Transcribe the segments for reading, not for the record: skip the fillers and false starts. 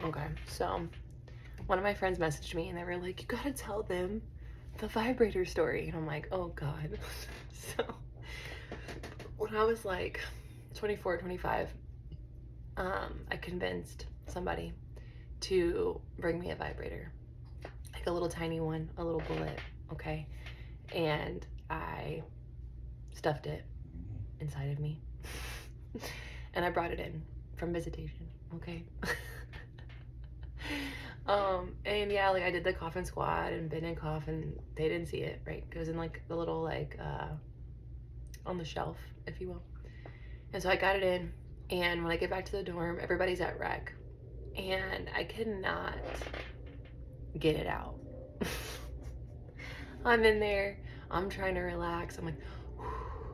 Okay, so one of my friends messaged me and they were like, you gotta tell them the vibrator story. And I'm like, oh God. So when I was like 24, 25, I convinced somebody to bring me a vibrator, like a little tiny one, a little bullet, okay? And I stuffed it inside of me and I brought it in from visitation, okay? And yeah, like I did the cough and squat and bend and cough and they didn't see it, right? It was in like the little like on the shelf, if you will. And so I got it in, and when I get back to the dorm, everybody's at rec and I cannot get it out. I'm in there, I'm trying to relax. I'm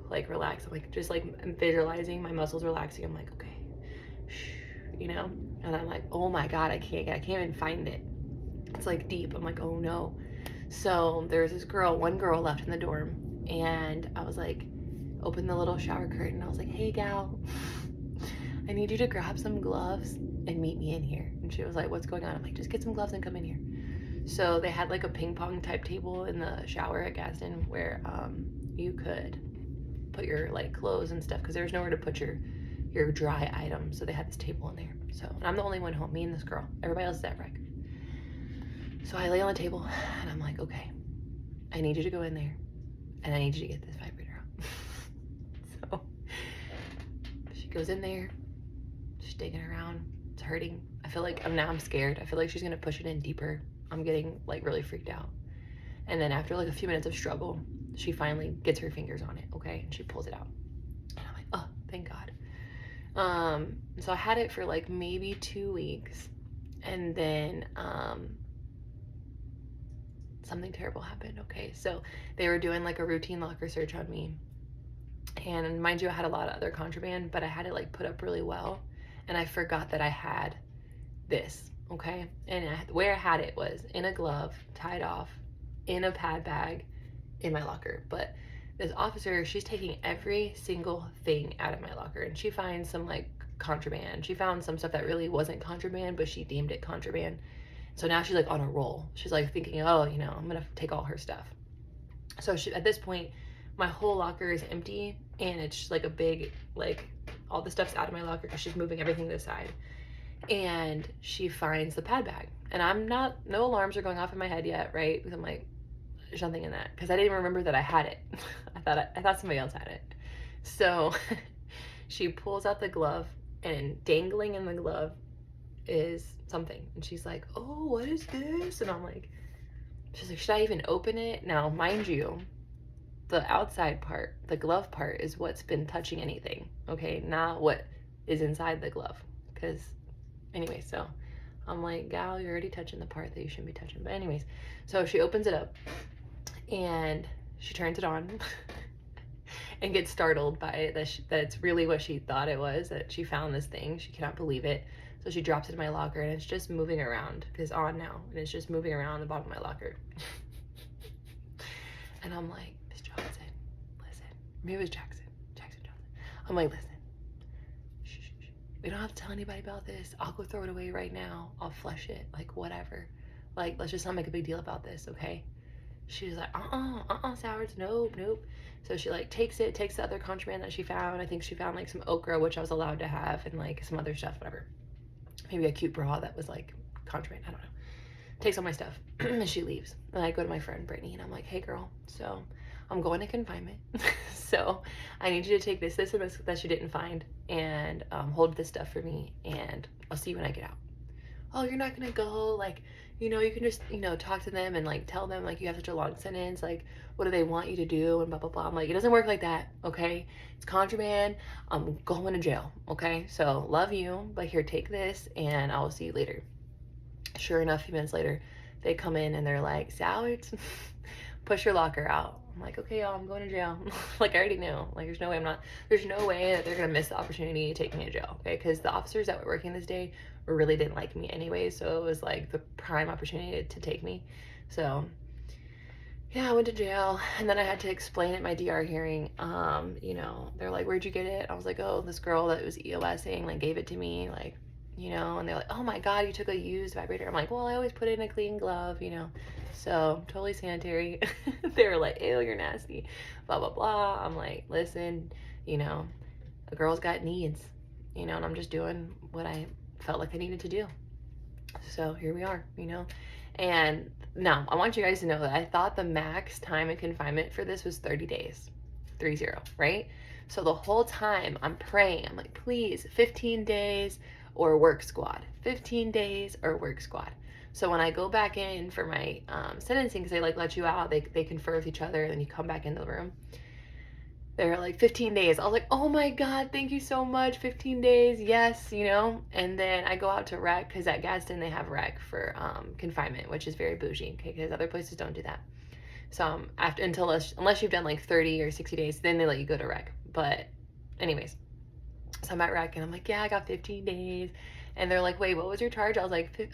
like relax. I'm like just like I'm visualizing my muscles relaxing. I'm like, okay, shh, you know? And I'm like, oh my God, I can't even find it. It's like deep. I'm like, oh no. So there's this girl, one girl left in the dorm, and I was like, open the little shower curtain. I was like, hey gal, I need you to grab some gloves and meet me in here. And she was like, what's going on? I'm like, just get some gloves and come in here. So they had like a ping pong type table in the shower at Gadsden where you could put your like clothes and stuff because there was nowhere to put your dry items. So they had this table in there. So and I'm the only one home, me and this girl. Everybody else is at rec. So I lay on the table and I'm like, okay, I need you to go in there and I need you to get this vibrator out. So she goes in there, she's digging around, it's hurting. I feel like I'm scared. I feel like she's gonna push it in deeper. I'm getting like really freaked out. And then after like a few minutes of struggle, she finally gets her fingers on it, okay? And she pulls it out. And I'm like, oh, thank God. So I had it for like maybe 2 weeks. And then something terrible happened, okay? So they were doing like a routine locker search on me. And mind you, I had a lot of other contraband, but I had it like put up really well. And I forgot that I had this, okay? And where I had it was in a glove, tied off, in a pad bag, in my locker. But this officer, she's taking every single thing out of my locker, and she finds some like contraband. She found some stuff that really wasn't contraband, but she deemed it contraband. So now she's like on a roll. She's like thinking, oh, you know, I'm gonna take all her stuff. So at this point, my whole locker is empty, and it's just like a big, like all the stuff's out of my locker because she's moving everything to the side. And she finds the pad bag, and no alarms are going off in my head yet, right? Because I'm like, there's nothing in that, because I didn't remember that I had it. I thought somebody else had it. So she pulls out the glove, and dangling in the glove is something, and she's like, oh, what is this? And I'm like, she's like, should I even open it? Now mind you, the outside part, the glove part, is what's been touching anything, okay? Not what is inside the glove. Because anyway, so I'm like, gal, you're already touching the part that you shouldn't be touching. But anyways, so she opens it up and she turns it on and gets startled by it, that it's really what she thought it was, that she found this thing. She cannot believe it. So she drops it in my locker, and it's just moving around. It's on now, and it's just moving around the bottom of my locker. And I'm like, Miss Johnson, listen. Maybe it was Jackson Johnson. I'm like, listen, shh. We don't have to tell anybody about this. I'll go throw it away right now. I'll flush it, like whatever. Like, let's just not make a big deal about this, okay? She was like, Sowards, nope. So she like takes the other contraband that she found. I think she found like some okra, which I was allowed to have, and like some other stuff, whatever. Maybe a cute bra that was like contraband, I don't know. Takes all my stuff and she leaves. And I go to my friend Brittany and I'm like, hey girl, so I'm going to confinement. So I need you to take this and this that you didn't find, and hold this stuff for me, and I'll see you when I get out. Oh, you're not gonna go, like, you know, you can just, you know, talk to them and like tell them like you have such a long sentence, like what do they want you to do and blah blah blah. I'm like, it doesn't work like that, okay? It's contraband. I'm going to jail, okay? So love you, but here, take this and I will see you later. Sure enough, a few minutes later, they come in and they're like, Sowards, push your locker out. I'm like, okay, y'all, I'm going to jail. Like, I already knew. Like, there's no way that they're gonna miss the opportunity to take me to jail, okay? Because the officers that were working this day really didn't like me anyway, so it was like the prime opportunity to take me. So yeah, I went to jail, and then I had to explain at my DR hearing, you know, they're like, where'd you get it? I was like, oh, this girl that was EOSing, like, gave it to me, like, you know, and they're like, oh my God, you took a used vibrator. I'm like, well, I always put it in a clean glove, you know, so totally sanitary. They were like, ew, you're nasty, blah, blah, blah. I'm like, listen, you know, a girl's got needs, you know, and I'm just doing what I felt like I needed to do. So here we are, you know. And now I want you guys to know that I thought the max time in confinement for this was 30 days, 30, right? So the whole time I'm praying, I'm like, please, 15 days or work squad, 15 days or work squad. So when I go back in for my sentencing, because they like let you out, they confer with each other, and then you come back into the room. They're like 15 days. I was like, oh my God, thank you so much. 15 days, yes, you know. And then I go out to rec, because at Gadsden they have rec for confinement, which is very bougie, okay, because other places don't do that. So after unless you've done like 30 or 60 days, then they let you go to rec. But anyways, so I'm at rec and I'm like, yeah, I got 15 days. And they're like, wait, what was your charge? I was like,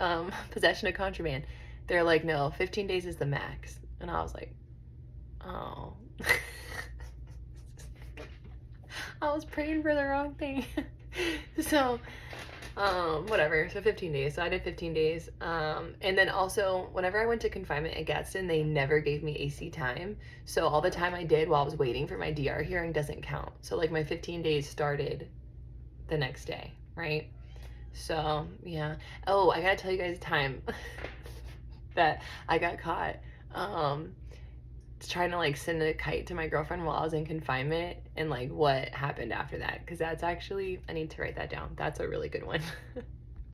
possession of contraband. They're like, no, 15 days is the max. And I was like, oh. I was praying for the wrong thing. So, whatever. So 15 days. So I did 15 days. And then also, whenever I went to confinement at Gadsden, they never gave me AC time. So all the time I did while I was waiting for my DR hearing doesn't count. So like my 15 days started the next day, right? So yeah. Oh, I gotta tell you guys a time that I got caught. Trying to like send a kite to my girlfriend while I was in confinement, and like what happened after that, because that's actually, I need to write that down. That's a really good one.